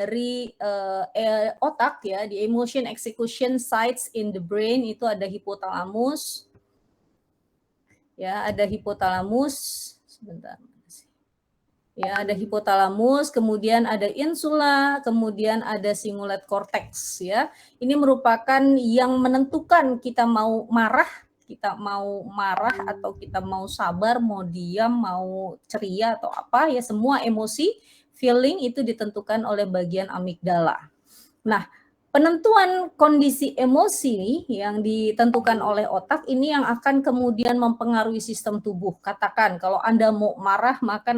dari otak ya, di emotion execution sites in the brain itu ada hipotalamus. Ya, ada hipotalamus. Sebentar. Ya, ada hipotalamus, kemudian ada insula, kemudian ada cingulate cortex ya. Ini merupakan yang menentukan kita mau marah atau kita mau sabar, mau diam, mau ceria atau apa ya, semua emosi, feeling itu ditentukan oleh bagian amigdala. Nah, penentuan kondisi emosi yang ditentukan oleh otak ini yang akan kemudian mempengaruhi sistem tubuh. Katakan kalau Anda mau marah maka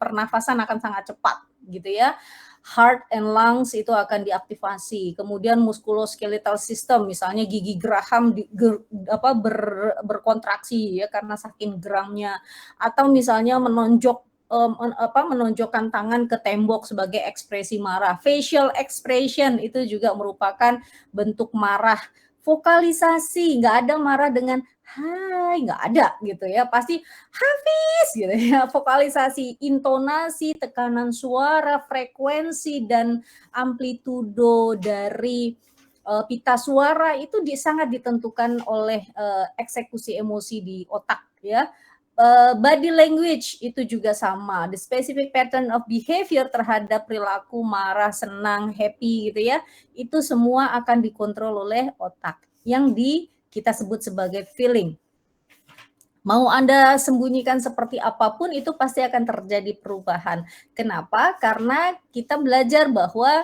pernafasan akan sangat cepat gitu ya. Heart and lungs itu akan diaktifasi. Kemudian musculoskeletal system, misalnya gigi geraham berkontraksi ya karena saking geramnya, atau misalnya menonjokkan tangan ke tembok sebagai ekspresi marah. Facial expression itu juga merupakan bentuk marah. Vokalisasi, nggak ada marah dengan hai, nggak ada gitu ya, pasti Hafiz gitu ya. Vokalisasi, intonasi, tekanan suara, frekuensi dan amplitudo dari pita suara itu sangat ditentukan oleh eksekusi emosi di otak ya. Body language itu juga sama. The specific pattern of behavior terhadap perilaku marah, senang, happy gitu ya. Itu semua akan dikontrol oleh otak yang kita sebut sebagai feeling. Mau Anda sembunyikan seperti apapun itu pasti akan terjadi perubahan. Kenapa? Karena kita belajar bahwa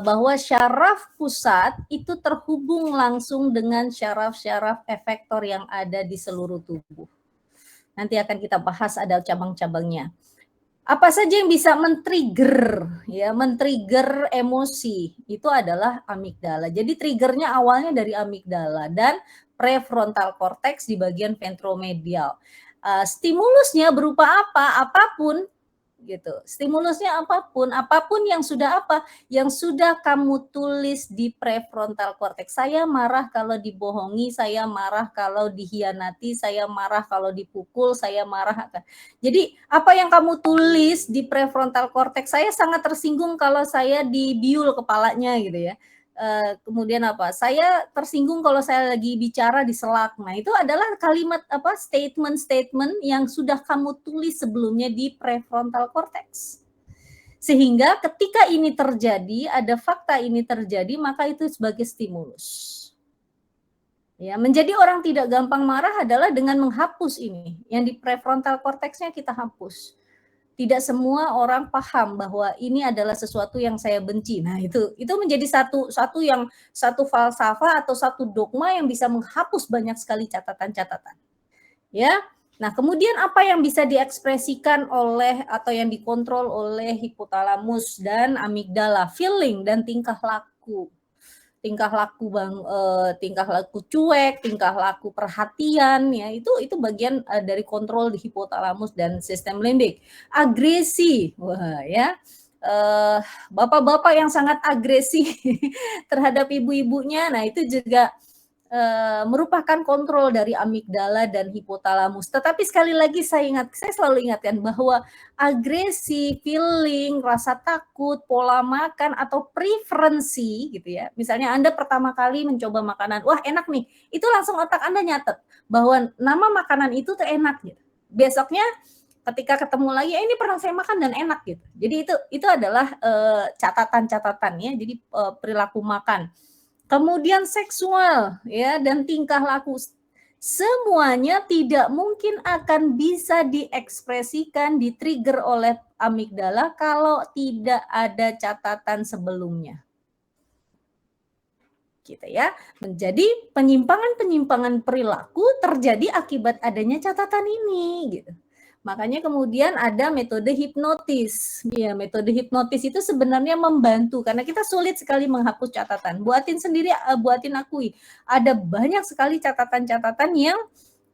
bahwa syaraf pusat itu terhubung langsung dengan syaraf-syaraf efektor yang ada di seluruh tubuh. Nanti akan kita bahas ada cabang-cabangnya. Apa saja yang bisa men-trigger emosi itu adalah amigdala. Jadi triggernya awalnya dari amigdala dan prefrontal cortex di bagian ventromedial. Stimulusnya berupa apa? Apapun gitu. Stimulusnya apapun yang sudah kamu tulis di prefrontal cortex. Saya marah kalau dibohongi, saya marah kalau dihianati, saya marah kalau dipukul, saya marah. Jadi apa yang kamu tulis di prefrontal cortex, saya sangat tersinggung kalau saya dibiul kepalanya gitu ya. Kemudian saya tersinggung kalau saya lagi bicara diselak. Nah, itu adalah kalimat statement-statement yang sudah kamu tulis sebelumnya di prefrontal cortex. Sehingga ketika ini terjadi, ada fakta ini terjadi, maka itu sebagai stimulus. Ya, menjadi orang tidak gampang marah adalah dengan menghapus ini. Yang di prefrontal cortex-nya kita hapus. Tidak semua orang paham bahwa ini adalah sesuatu yang saya benci. Nah, itu menjadi satu falsafah atau satu dogma yang bisa menghapus banyak sekali catatan-catatan. Ya. Nah, kemudian apa yang bisa diekspresikan oleh atau yang dikontrol oleh hipotalamus dan amigdala? Feeling dan tingkah laku. Tingkah laku cuek, tingkah laku perhatian ya, itu bagian dari kontrol di hipotalamus dan sistem limbik. Agresi, wah ya, bapak-bapak yang sangat agresi terhadap ibu-ibunya, nah itu juga merupakan kontrol dari amigdala dan hipotalamus. Tetapi sekali lagi saya selalu ingatkan bahwa agresi, feeling, rasa takut, pola makan atau preferensi gitu ya. Misalnya Anda pertama kali mencoba makanan, wah enak nih, itu langsung otak Anda nyatet bahwa nama makanan itu tuh enak gitu. Besoknya ketika ketemu lagi, ini pernah saya makan dan enak gitu. Jadi itu adalah catatan-catatan ya. Jadi perilaku makan. Kemudian seksual ya dan tingkah laku, semuanya tidak mungkin akan bisa diekspresikan, di-trigger oleh amigdala kalau tidak ada catatan sebelumnya. Gitu ya. Menjadi penyimpangan-penyimpangan perilaku terjadi akibat adanya catatan ini gitu. Makanya kemudian ada metode hipnotis. Ya, metode hipnotis itu sebenarnya membantu karena kita sulit sekali menghapus catatan. Buatin sendiri, buatin akui. Ada banyak sekali catatan-catatan yang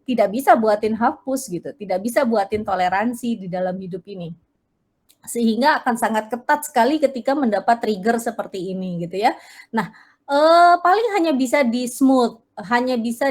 tidak bisa buatin hapus gitu, tidak bisa buatin toleransi di dalam hidup ini. Sehingga akan sangat ketat sekali ketika mendapat trigger seperti ini gitu ya. Nah, paling hanya bisa di smooth, hanya bisa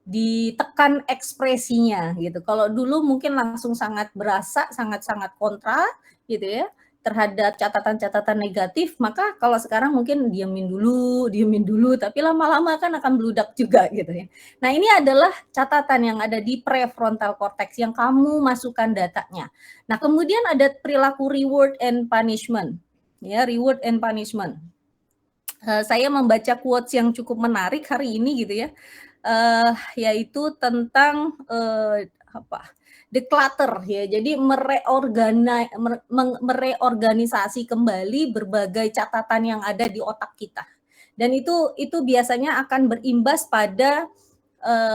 ditekan ekspresinya gitu. Kalau dulu mungkin langsung sangat berasa, sangat-sangat kontra gitu ya. terhadap catatan-catatan negatif, maka kalau sekarang mungkin diemin dulu, tapi lama-lama kan akan bludak juga gitu ya. Nah, ini adalah catatan yang ada di prefrontal cortex yang kamu masukkan datanya. Nah, kemudian ada perilaku reward and punishment. Ya, reward and punishment. Saya membaca quotes yang cukup menarik hari ini gitu ya, yaitu tentang, declutter ya. Jadi mereorganisasi kembali berbagai catatan yang ada di otak kita. Dan itu biasanya akan berimbas pada,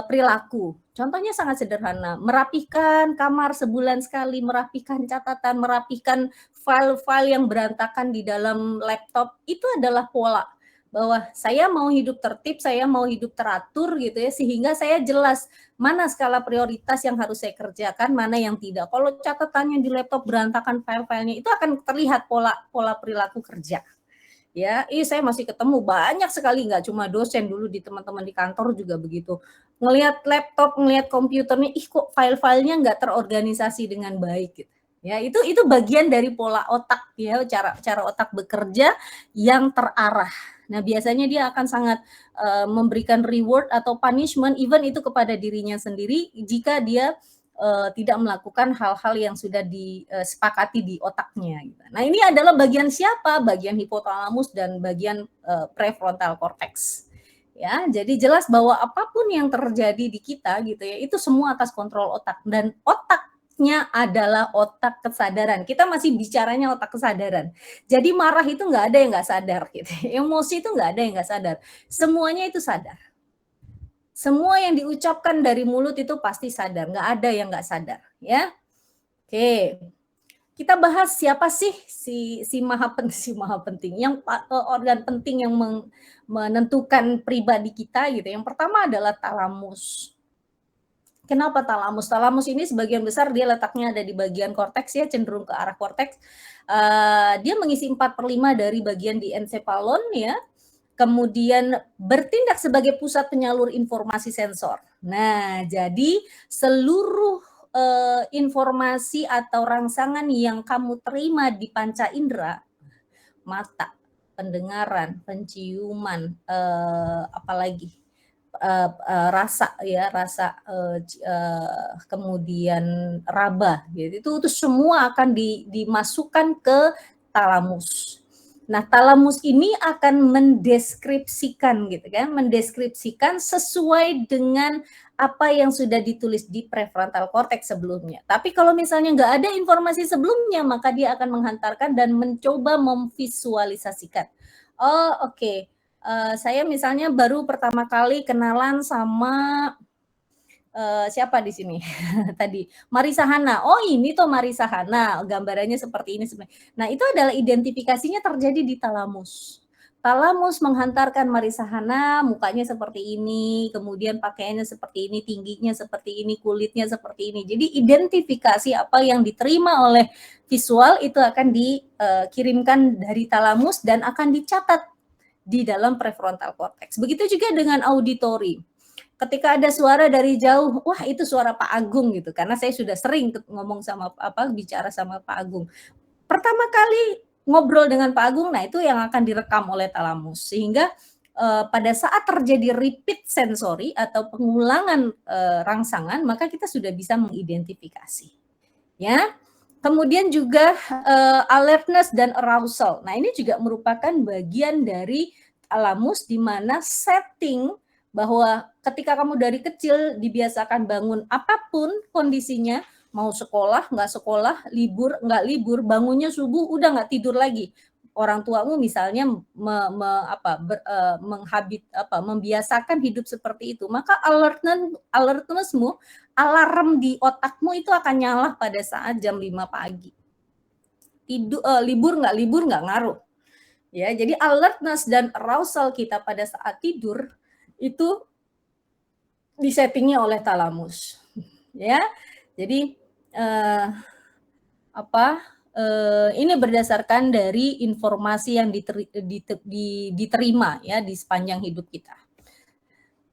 perilaku. Contohnya sangat sederhana, merapikan kamar sebulan sekali, merapikan catatan, merapikan file-file yang berantakan di dalam laptop, itu adalah pola bahwa saya mau hidup tertib, saya mau hidup teratur gitu ya, sehingga saya jelas mana skala prioritas yang harus saya kerjakan, mana yang tidak. Kalau catatannya di laptop berantakan file-filenya, itu akan terlihat pola pola perilaku kerja. Ya, saya masih ketemu banyak sekali, nggak cuma dosen, dulu di teman-teman di kantor juga begitu. Ngelihat laptop, ngelihat komputernya, kok file-filenya nggak terorganisasi dengan baik gitu. Ya, itu bagian dari pola otak ya, cara otak bekerja yang terarah. Nah, biasanya dia akan sangat memberikan reward atau punishment even itu kepada dirinya sendiri jika dia tidak melakukan hal-hal yang sudah disepakati di otaknya. Gitu. Nah, ini adalah bagian siapa? Bagian hipotalamus dan bagian prefrontal cortex. Ya, jadi jelas bahwa apapun yang terjadi di kita gitu ya, itu semua atas kontrol otak dan otaknya adalah otak kesadaran. Kita masih bicaranya otak kesadaran. Jadi marah itu nggak ada yang nggak sadar gitu. Emosi itu nggak ada yang nggak sadar. Semuanya itu sadar. Semua yang diucapkan dari mulut itu pasti sadar, nggak ada yang nggak sadar, ya. Oke, kita bahas siapa sih si maha penting, yang organ penting yang menentukan pribadi kita gitu. Yang pertama adalah talamus. Kenapa talamus? Talamus ini sebagian besar dia letaknya ada di bagian korteks ya, cenderung ke arah korteks. Dia mengisi 4/5 dari bagian di encephalon ya, kemudian bertindak sebagai pusat penyalur informasi sensor. Nah, jadi seluruh informasi atau rangsangan yang kamu terima di panca indera, mata, pendengaran, penciuman, apalagi rasa ya, rasa kemudian raba, gitu. Itu semua akan dimasukkan ke talamus. Nah, talamus ini akan mendeskripsikan gitu kan, mendeskripsikan sesuai dengan apa yang sudah ditulis di prefrontal cortex sebelumnya. Tapi kalau misalnya nggak ada informasi sebelumnya, maka dia akan menghantarkan dan mencoba memvisualisasikan. Oh, oke. Saya misalnya baru pertama kali kenalan sama siapa di sini tadi? Marisa Hana. Oh, ini tuh Marisa Hana, gambarannya seperti ini. Nah, itu adalah identifikasinya terjadi di talamus. Talamus menghantarkan Marisa Hana, mukanya seperti ini, kemudian pakaiannya seperti ini, tingginya seperti ini, kulitnya seperti ini. Jadi identifikasi apa yang diterima oleh visual itu akan dikirimkan dari talamus dan akan dicatat di dalam prefrontal cortex. Begitu juga dengan auditory. Ketika ada suara dari jauh, wah itu suara Pak Agung gitu, karena saya sudah sering ngomong sama bicara sama Pak Agung. Pertama kali ngobrol dengan Pak Agung, nah itu yang akan direkam oleh talamus, sehingga pada saat terjadi repeat sensori atau pengulangan rangsangan, maka kita sudah bisa mengidentifikasi. Ya, kemudian juga alertness dan arousal. Nah, ini juga merupakan bagian dari talamus di mana setting bahwa ketika kamu dari kecil dibiasakan bangun apapun kondisinya, mau sekolah, nggak sekolah, libur, nggak libur, bangunnya subuh, udah nggak tidur lagi. Orang tuamu misalnya membiasakan hidup seperti itu, maka alertnessmu, alarm di otakmu itu akan nyala pada saat jam 5 pagi. Libur nggak ngaruh. Ya, jadi alertness dan arousal kita pada saat tidur itu disettingnya oleh talamus. Ya, jadi ini berdasarkan dari informasi yang diterima ya di sepanjang hidup kita.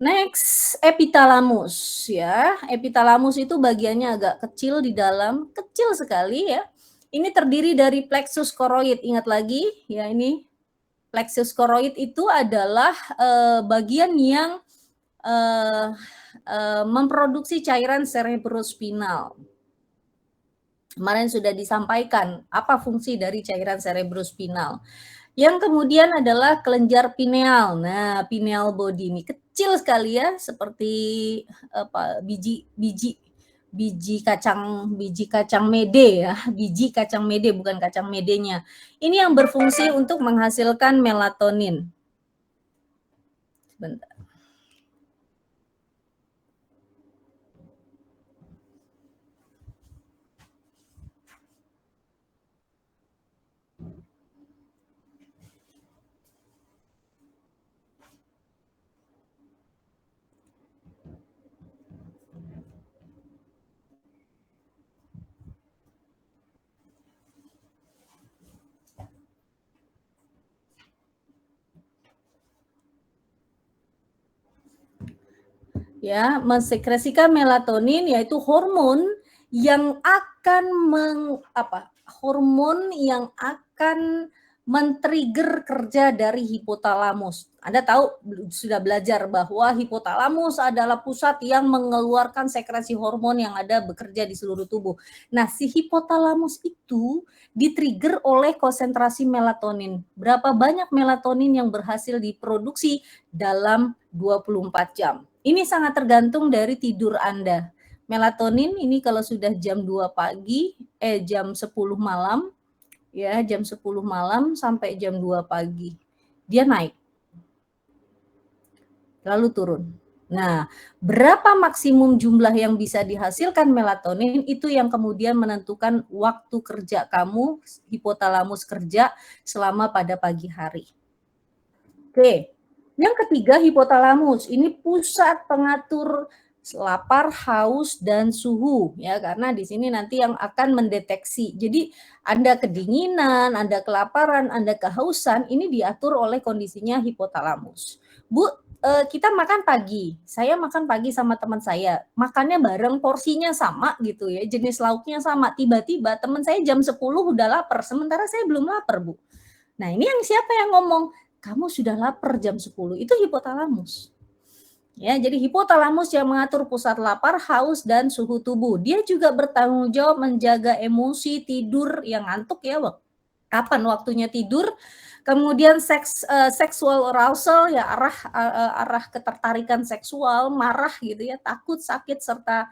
Next, epitalamus ya. Epitalamus itu bagiannya agak kecil di dalam, kecil sekali ya. Ini terdiri dari plexus choroid, ingat lagi ya ini. Plexus choroid itu adalah bagian yang memproduksi cairan cerebrospinal. Kemarin sudah disampaikan apa fungsi dari cairan cerebrospinal. Yang kemudian adalah kelenjar pineal. Nah, pineal body ini kecil sekali ya, seperti apa biji kacang mede ya, biji kacang mede bukan kacang medenya. Ini yang berfungsi untuk menghasilkan melatonin. Sebentar. Ya, mensekresikan melatonin yaitu hormon yang akan hormon yang akan men-trigger kerja dari hipotalamus. Anda tahu sudah belajar bahwa hipotalamus adalah pusat yang mengeluarkan sekresi hormon yang ada bekerja di seluruh tubuh. Nah, si hipotalamus itu di-trigger oleh konsentrasi melatonin. Berapa banyak melatonin yang berhasil diproduksi dalam 24 jam. Ini sangat tergantung dari tidur Anda. Melatonin ini kalau sudah jam 2 pagi, jam 10 malam, ya jam 10 malam sampai jam 2 pagi, dia naik. Lalu turun. Nah, berapa maksimum jumlah yang bisa dihasilkan melatonin itu yang kemudian menentukan waktu kerja kamu, hipotalamus kerja selama pada pagi hari. Oke. Yang ketiga hipotalamus, ini pusat pengatur lapar, haus, dan suhu ya, karena di sini nanti yang akan mendeteksi. Jadi Anda kedinginan, Anda kelaparan, Anda kehausan, ini diatur oleh kondisinya hipotalamus. Bu, kita makan pagi. Saya makan pagi sama teman saya. Makannya bareng, porsinya sama gitu ya, jenis lauknya sama. Tiba-tiba teman saya jam 10 udah lapar, sementara saya belum lapar, Bu. Nah, ini yang siapa yang ngomong? Kamu sudah lapar jam 10, itu hipotalamus. Ya, jadi hipotalamus yang mengatur pusat lapar, haus, dan suhu tubuh. Dia juga bertanggung jawab menjaga emosi, tidur, yang ngantuk ya, kapan waktunya tidur, kemudian seksual arousal ya, arah ketertarikan seksual, marah gitu ya, takut, sakit, serta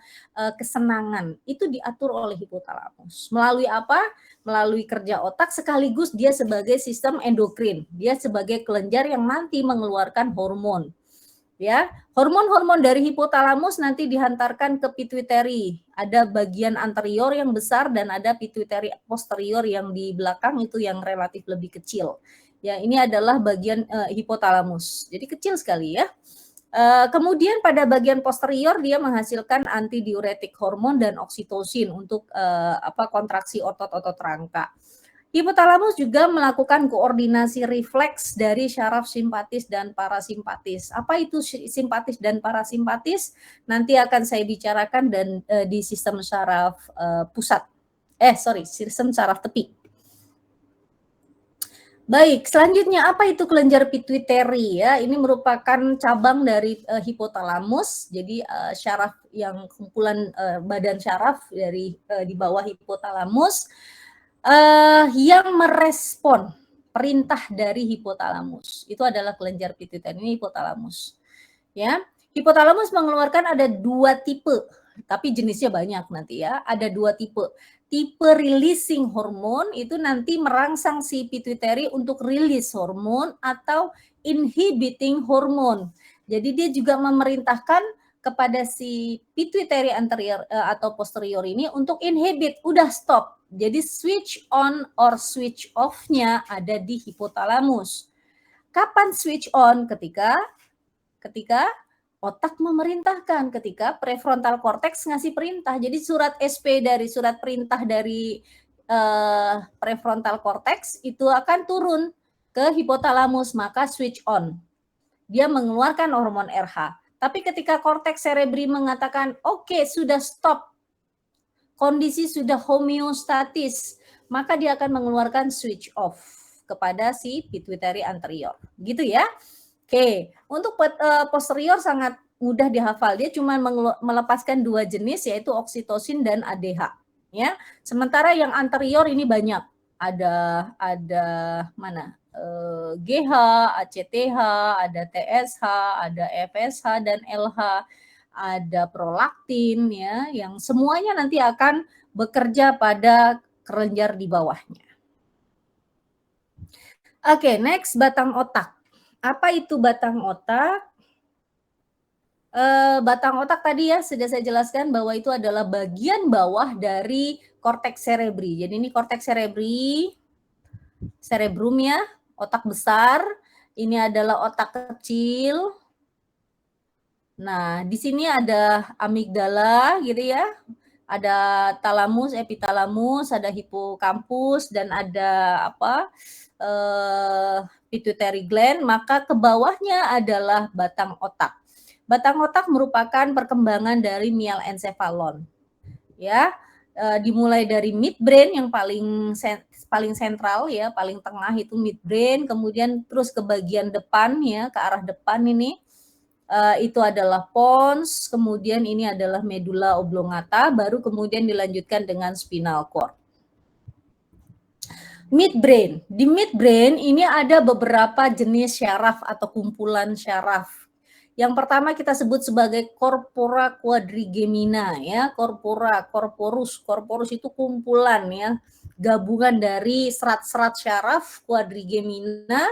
kesenangan. Itu diatur oleh hipotalamus. Melalui apa? Melalui kerja otak, sekaligus dia sebagai sistem endokrin. Dia sebagai kelenjar yang nanti mengeluarkan hormon. Ya, hormon-hormon dari hipotalamus nanti dihantarkan ke pituitary. Ada bagian anterior yang besar dan ada pituitary posterior yang di belakang itu yang relatif lebih kecil. Ya, ini adalah bagian hipotalamus. Jadi kecil sekali ya. Kemudian pada bagian posterior dia menghasilkan antidiuretik hormon dan oksitosin untuk kontraksi otot-otot rangka. Hipotalamus juga melakukan koordinasi refleks dari syaraf simpatis dan parasimpatis. Apa itu simpatis dan parasimpatis? Nanti akan saya bicarakan dan di sistem syaraf pusat. Sistem syaraf tepi. Baik, selanjutnya apa itu kelenjar pituitary ya? Ini merupakan cabang dari hipotalamus. Jadi syaraf yang kumpulan badan syaraf dari di bawah hipotalamus yang merespon perintah dari hipotalamus. Itu adalah kelenjar pituitary, ini hipotalamus. Ya, hipotalamus mengeluarkan ada 2 tipe, tapi jenisnya banyak nanti ya. Ada 2 tipe. Tipe releasing hormon itu nanti merangsang si pituitary untuk rilis hormon atau inhibiting hormon. Jadi dia juga memerintahkan kepada si pituitary anterior atau posterior ini untuk inhibit, udah stop. Jadi switch on or switch off-nya ada di hipotalamus. Kapan switch on? Ketika otak memerintahkan, ketika prefrontal cortex ngasih perintah. Jadi surat perintah dari prefrontal cortex itu akan turun ke hipotalamus, maka switch on. Dia mengeluarkan hormon RH. Tapi ketika korteks cerebri mengatakan, oke, sudah stop, kondisi sudah homeostatis, maka dia akan mengeluarkan switch off kepada si pituitary anterior. Gitu ya. Oke, untuk posterior sangat mudah dihafal. Dia cuma melepaskan 2 jenis, yaitu oksitosin dan ADH. Ya, sementara yang anterior ini banyak. Ada mana? GH, ACTH, ada TSH, ada FSH dan LH, ada prolaktin ya, yang semuanya nanti akan bekerja pada kelenjar di bawahnya. Oke, next batang otak. Apa itu batang otak? Batang otak tadi ya sudah saya jelaskan bahwa itu adalah bagian bawah dari korteks cerebri. Jadi ini korteks cerebri, cerebrum ya, otak besar. Ini adalah otak kecil. Nah, di sini ada amigdala gitu ya. Ada talamus, epitalamus, ada hipokampus dan ada apa? Pituitary gland, maka ke bawahnya adalah batang otak. Batang otak merupakan perkembangan dari mielencephalon. Ya, dimulai dari midbrain yang paling sentral ya, paling tengah itu midbrain, kemudian terus ke bagian depan ya, ke arah depan ini itu adalah pons, kemudian ini adalah medula oblongata, baru kemudian dilanjutkan dengan spinal cord. Midbrain. Di midbrain ini ada beberapa jenis syaraf atau kumpulan syaraf. Yang pertama kita sebut sebagai corpora quadrigemina ya, corporus itu kumpulan ya, gabungan dari serat-serat syaraf quadrigemina.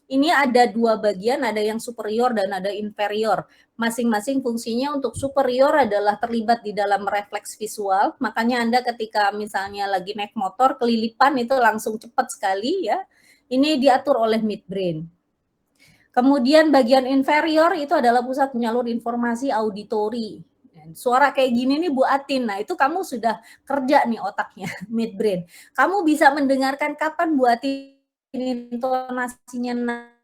Ini ada 2 bagian, ada yang superior dan ada inferior. Masing-masing fungsinya untuk superior adalah terlibat di dalam refleks visual, makanya Anda ketika misalnya lagi naik motor kelilipan itu langsung cepat sekali ya. Ini diatur oleh midbrain. Kemudian bagian inferior itu adalah pusat penyalur informasi auditori. Suara kayak gini nih Bu Atin, nah itu kamu sudah kerja nih otaknya, midbrain. Kamu bisa mendengarkan kapan Bu Atin intonasinya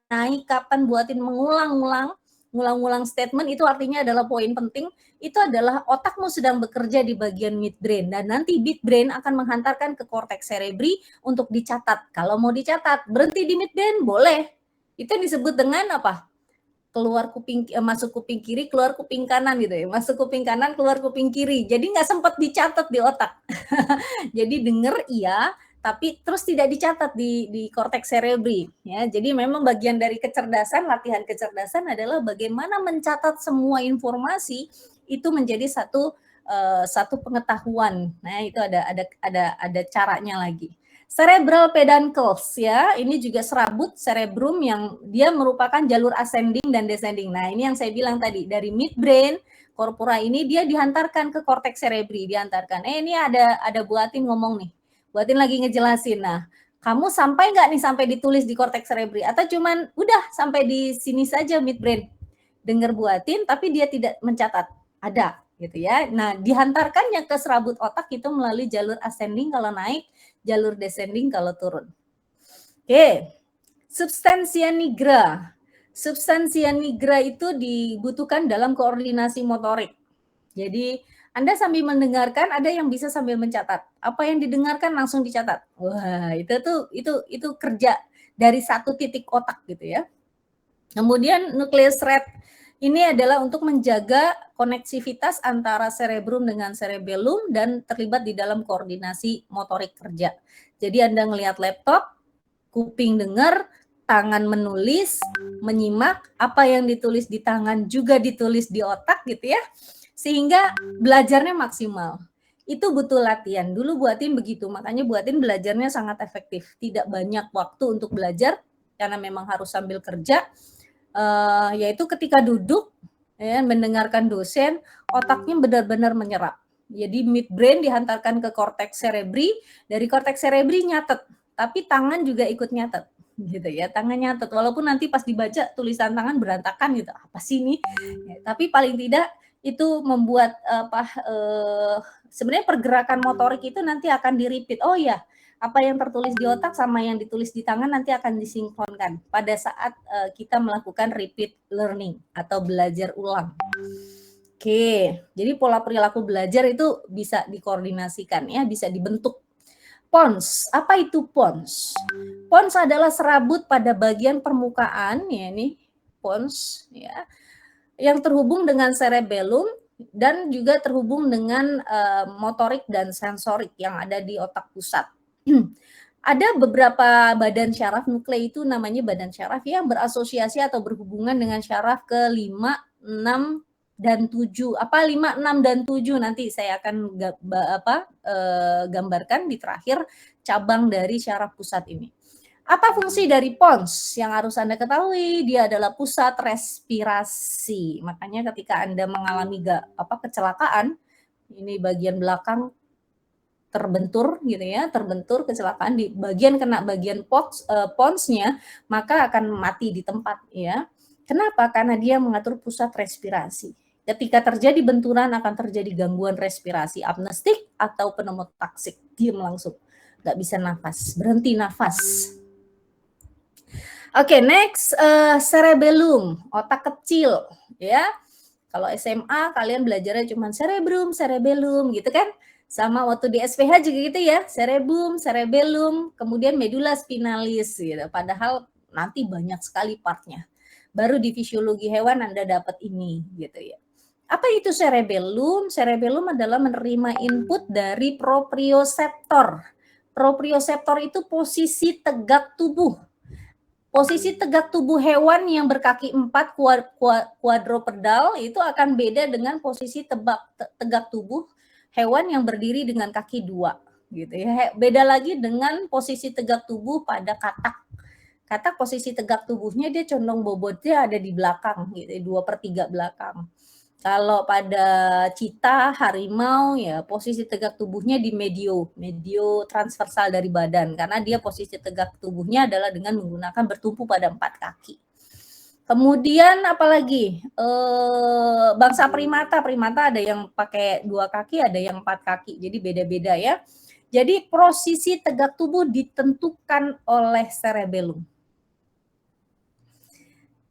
naik, kapan Bu Atin mengulang-ulang statement, itu artinya adalah poin penting, itu adalah otakmu sedang bekerja di bagian midbrain, dan nanti midbrain akan menghantarkan ke korteks cerebri untuk dicatat. Kalau mau dicatat, berhenti di midbrain, boleh. Itu disebut dengan apa? Keluar kuping, masuk kuping kiri, keluar kuping kanan gitu ya. Masuk kuping kanan, keluar kuping kiri. Jadi nggak sempat dicatat di otak. Jadi denger iya, tapi terus tidak dicatat di korteks cerebri ya. Jadi memang bagian dari kecerdasan, latihan kecerdasan adalah bagaimana mencatat semua informasi itu menjadi satu pengetahuan. Nah, itu ada caranya lagi. Cerebral peduncles ya, ini juga serabut cerebrum yang dia merupakan jalur ascending dan descending. Nah, ini yang saya bilang tadi, dari midbrain, corpora ini dia dihantarkan ke korteks cerebri, dihantarkan. Ini ada Bu Atin ngomong nih. Bu Atin lagi ngejelasin. Nah, kamu sampai nggak nih sampai ditulis di korteks cerebri atau cuman udah sampai di sini saja midbrain? Dengar Bu Atin tapi dia tidak mencatat. Ada gitu ya. Nah, dihantarkannya ke serabut otak itu melalui jalur ascending kalau naik, jalur descending kalau turun. Oke, substansia nigra. Substansia nigra itu dibutuhkan dalam koordinasi motorik. Jadi Anda sambil mendengarkan, ada yang bisa sambil mencatat. Apa yang didengarkan langsung dicatat. Wah, itu kerja dari satu titik otak gitu ya. Kemudian nucleus red ini adalah untuk menjaga koneksivitas antara cerebrum dengan cerebellum dan terlibat di dalam koordinasi motorik kerja. Jadi Anda ngelihat laptop, kuping dengar, tangan menulis, menyimak, apa yang ditulis di tangan juga ditulis di otak gitu ya. Sehingga belajarnya maksimal. Itu butuh latihan. Dulu Bu Atin begitu, makanya Bu Atin belajarnya sangat efektif. Tidak banyak waktu untuk belajar karena memang harus sambil kerja. Yaitu ketika duduk ya, mendengarkan dosen, otaknya benar-benar menyerap. Jadi midbrain dihantarkan ke korteks cerebri, dari korteks cerebri nyatet, tapi tangan juga ikut nyatet gitu ya, tangan nyatet walaupun nanti pas dibaca tulisan tangan berantakan gitu, apa sih ini? Ya, tapi paling tidak itu membuat sebenarnya pergerakan motorik itu nanti akan di-repeat. Oh ya, apa yang tertulis di otak sama yang ditulis di tangan nanti akan disinkronkan pada saat kita melakukan repeat learning atau belajar ulang. Oke, jadi pola perilaku belajar itu bisa dikoordinasikan ya, bisa dibentuk. Pons, apa itu pons? Pons adalah serabut pada bagian permukaan, ya ini pons, ya, yang terhubung dengan cerebellum dan juga terhubung dengan motorik dan sensorik yang ada di otak pusat. Ada beberapa badan syaraf nuklei itu namanya badan syaraf yang berasosiasi atau berhubungan dengan syaraf ke-5, 6, dan 7. Apa 5, 6, dan 7 nanti saya akan gambarkan di terakhir cabang dari syaraf pusat ini. Apa fungsi dari pons? Yang harus Anda ketahui, dia adalah pusat respirasi. Makanya ketika Anda mengalami kecelakaan, ini bagian belakang terbentur gitu ya, terbentur kecelakaan di bagian kena bagian ponsnya, maka akan mati di tempat ya. Kenapa? Karena dia mengatur pusat respirasi. Ketika terjadi benturan akan terjadi gangguan respirasi apnestik atau pneumotaksik, diam langsung, nggak bisa nafas, berhenti nafas. Oke, next cerebellum, otak kecil ya. Kalau SMA kalian belajarnya cuma cerebrum, cerebellum gitu kan. Sama waktu di SPH juga gitu ya, cerebrum, cerebellum, kemudian medula spinalis gitu. Padahal nanti banyak sekali partnya. Baru di fisiologi hewan Anda dapat ini gitu ya. Apa itu cerebellum? Cerebellum adalah menerima input dari proprioseptor. Proprioseptor itu posisi tegak tubuh. Posisi tegak tubuh hewan yang berkaki 4 quadrupedal itu akan beda dengan posisi tegak tubuh hewan yang berdiri dengan kaki 2 gitu ya. Beda lagi dengan posisi tegak tubuh pada katak. Katak posisi tegak tubuhnya dia condong bobotnya ada di belakang gitu, 2/3 belakang. Kalau pada cita, harimau ya posisi tegak tubuhnya di medio transversal dari badan karena dia posisi tegak tubuhnya adalah dengan menggunakan bertumpu pada 4 kaki. Kemudian apalagi bangsa primata ada yang pakai 2 kaki, ada yang 4 kaki, jadi beda-beda ya. Jadi posisi tegak tubuh ditentukan oleh cerebellum.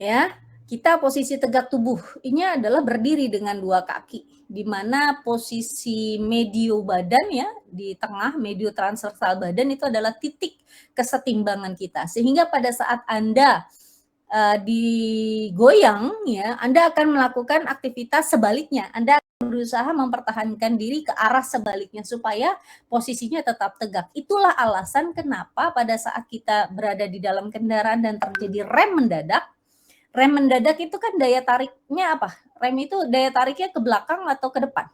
Ya, kita posisi tegak tubuh ini adalah berdiri dengan 2 kaki, di mana posisi medio badan ya, di tengah medio transversal badan itu adalah titik kesetimbangan kita. Sehingga pada saat Anda digoyang ya, Anda akan melakukan aktivitas sebaliknya. Anda akan berusaha mempertahankan diri ke arah sebaliknya supaya posisinya tetap tegak. Itulah alasan kenapa pada saat kita berada di dalam kendaraan dan terjadi rem mendadak. Rem mendadak itu kan daya tariknya apa? Rem itu daya tariknya ke belakang atau ke depan?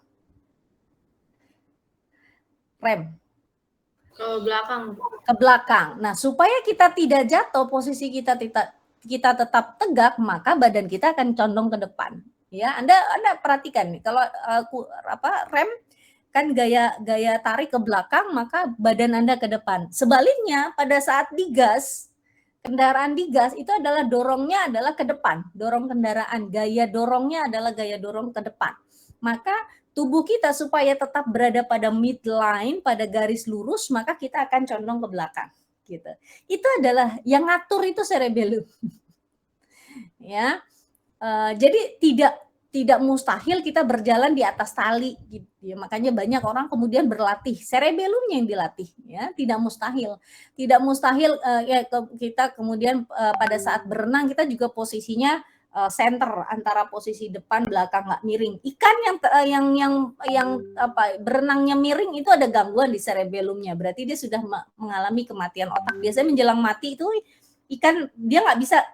Rem. Ke belakang. Ke belakang. Nah, supaya kita tidak jatuh, posisi kita tetap tegak, maka badan kita akan condong ke depan. Ya, Anda perhatikan nih, kalau rem kan gaya tarik ke belakang, maka badan Anda ke depan. Sebaliknya, pada saat digas, kendaraan digas itu adalah dorongnya adalah ke depan, dorong kendaraan, gaya dorongnya adalah gaya dorong ke depan. Maka tubuh kita supaya tetap berada pada midline, pada garis lurus, maka kita akan condong ke belakang. Gitu. Itu adalah yang ngatur itu cerebellum. Ya, jadi tidak mustahil kita berjalan di atas tali gitu ya. Makanya banyak orang kemudian berlatih, cerebellumnya yang dilatih ya, tidak mustahil. Tidak mustahil kita kemudian pada saat berenang kita juga posisinya center antara posisi depan belakang nggak miring. Ikan yang berenangnya miring itu ada gangguan di cerebellumnya. Berarti dia sudah mengalami kematian otak. Biasanya menjelang mati itu ikan dia nggak bisa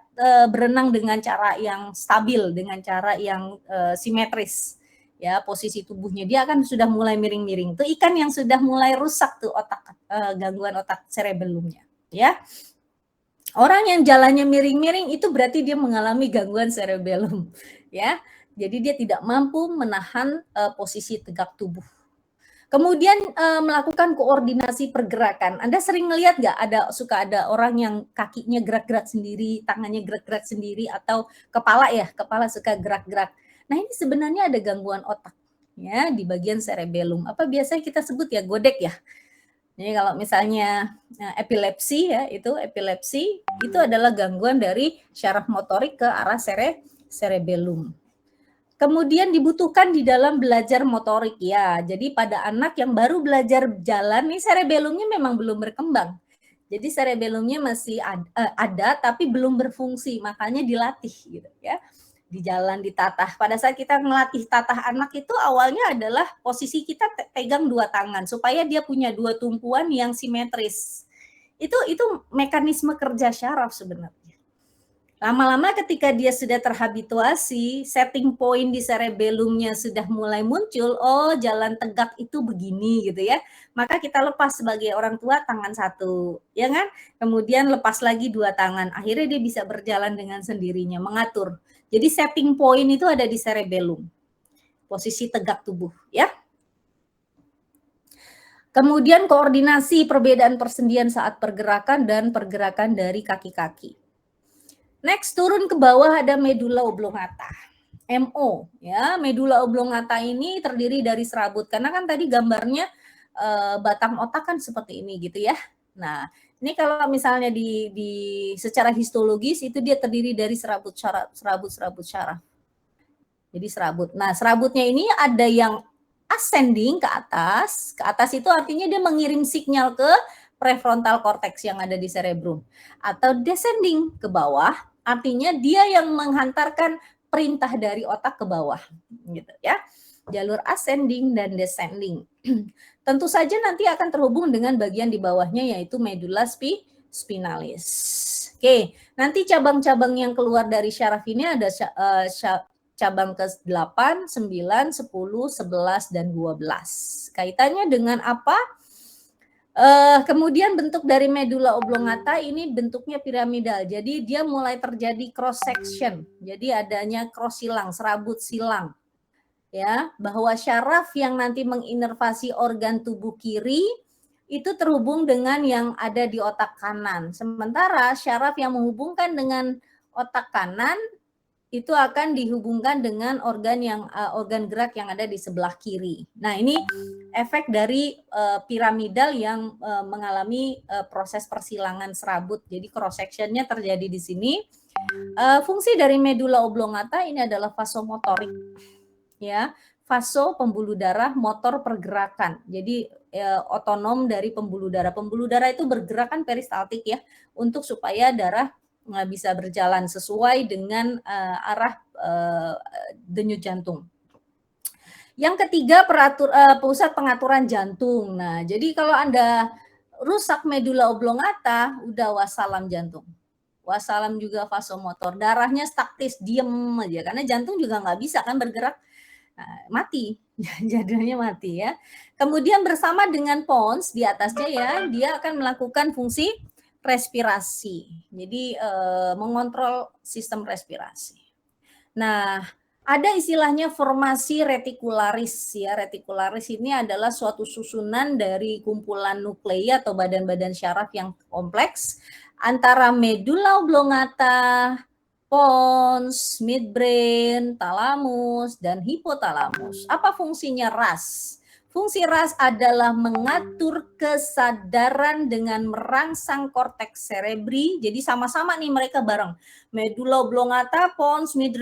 berenang dengan cara yang stabil, dengan cara yang simetris. Ya, posisi tubuhnya dia akan sudah mulai miring-miring. Itu ikan yang sudah mulai rusak tuh otak gangguan otak cerebellumnya, ya. Orang yang jalannya miring-miring itu berarti dia mengalami gangguan cerebellum, ya. Jadi dia tidak mampu menahan posisi tegak tubuh. Kemudian melakukan koordinasi pergerakan. Anda sering melihat nggak suka ada orang yang kakinya gerak-gerak sendiri, tangannya gerak-gerak sendiri, atau kepala suka gerak-gerak. Nah, ini sebenarnya ada gangguan otak ya di bagian cerebellum. Apa biasanya kita sebut ya godek ya. Jadi kalau misalnya epilepsi ya, epilepsi itu adalah gangguan dari syaraf motorik ke arah cerebellum. Kemudian dibutuhkan di dalam belajar motorik ya. Jadi pada anak yang baru belajar jalan nih cerebellumnya memang belum berkembang. Jadi cerebellumnya masih ada tapi belum berfungsi, makanya dilatih gitu ya. Di jalan ditatah. Pada saat kita melatih tatah anak itu awalnya adalah posisi kita pegang dua tangan supaya dia punya dua tumpuan yang simetris. Itu mekanisme kerja syaraf sebenarnya. Lama-lama ketika dia sudah terhabituasi, setting point di cerebellumnya sudah mulai muncul, oh jalan tegak itu begini gitu ya. Maka kita lepas sebagai orang tua tangan satu, ya kan? Kemudian lepas lagi dua tangan. Akhirnya dia bisa berjalan dengan sendirinya, mengatur. Jadi setting point itu ada di cerebellum. Posisi tegak tubuh, ya. Kemudian koordinasi perbedaan persendian saat pergerakan dan pergerakan dari kaki-kaki. Next turun ke bawah ada medula oblongata. MO ya, medula oblongata ini terdiri dari serabut karena kan tadi gambarnya batang otak kan seperti ini gitu ya. Nah, ini kalau misalnya di secara histologis itu dia terdiri dari serabut syaraf. Jadi serabut. Nah, serabutnya ini ada yang ascending ke atas. Ke atas itu artinya dia mengirim sinyal ke prefrontal cortex yang ada di cerebrum. Atau descending ke bawah, artinya dia yang menghantarkan perintah dari otak ke bawah. Gitu ya. Jalur ascending dan descending. Tentu saja nanti akan terhubung dengan bagian di bawahnya yaitu medulla spinalis. Oke, nanti cabang-cabang yang keluar dari syaraf ini ada cabang ke-8, 9, 10, 11, dan 12. Kaitannya dengan apa? Kemudian bentuk dari medula oblongata ini bentuknya piramidal. Jadi dia mulai terjadi cross section. Jadi adanya cross silang, serabut silang. Ya, bahwa syaraf yang nanti menginervasi organ tubuh kiri itu terhubung dengan yang ada di otak kanan. Sementara syaraf yang menghubungkan dengan otak kanan itu akan dihubungkan dengan organ gerak yang ada di sebelah kiri. Nah, ini efek dari piramidal yang mengalami proses persilangan serabut. Jadi cross sectionnya terjadi di sini. Fungsi dari medula oblongata ini adalah vasomotorik. Ya, vaso pembuluh darah, motor pergerakan. Jadi otonom dari pembuluh darah. Pembuluh darah itu bergerak kan peristaltik ya, untuk supaya darah bisa berjalan sesuai dengan arah denyut jantung. Yang ketiga pusat pengaturan jantung. Nah, jadi kalau Anda rusak medula oblongata, udah wassalam jantung. Wassalam juga vasomotor. Darahnya staktis, diem aja. Karena jantung juga nggak bisa kan bergerak. Nah, mati, jadinya mati ya. Kemudian bersama dengan pons di atasnya ya, dia akan melakukan fungsi respirasi. Jadi mengontrol sistem respirasi. Nah, ada istilahnya formasi retikularis ya. Retikularis ini adalah suatu susunan dari kumpulan nuklei atau badan-badan syaraf yang kompleks antara medula oblongata, pons, midbrain, talamus, dan hipotalamus. Apa fungsinya RAS? Fungsi RAS adalah mengatur kesadaran dengan merangsang korteks cerebri. Jadi sama-sama nih mereka bareng. Medula oblongata, pons, midbrain,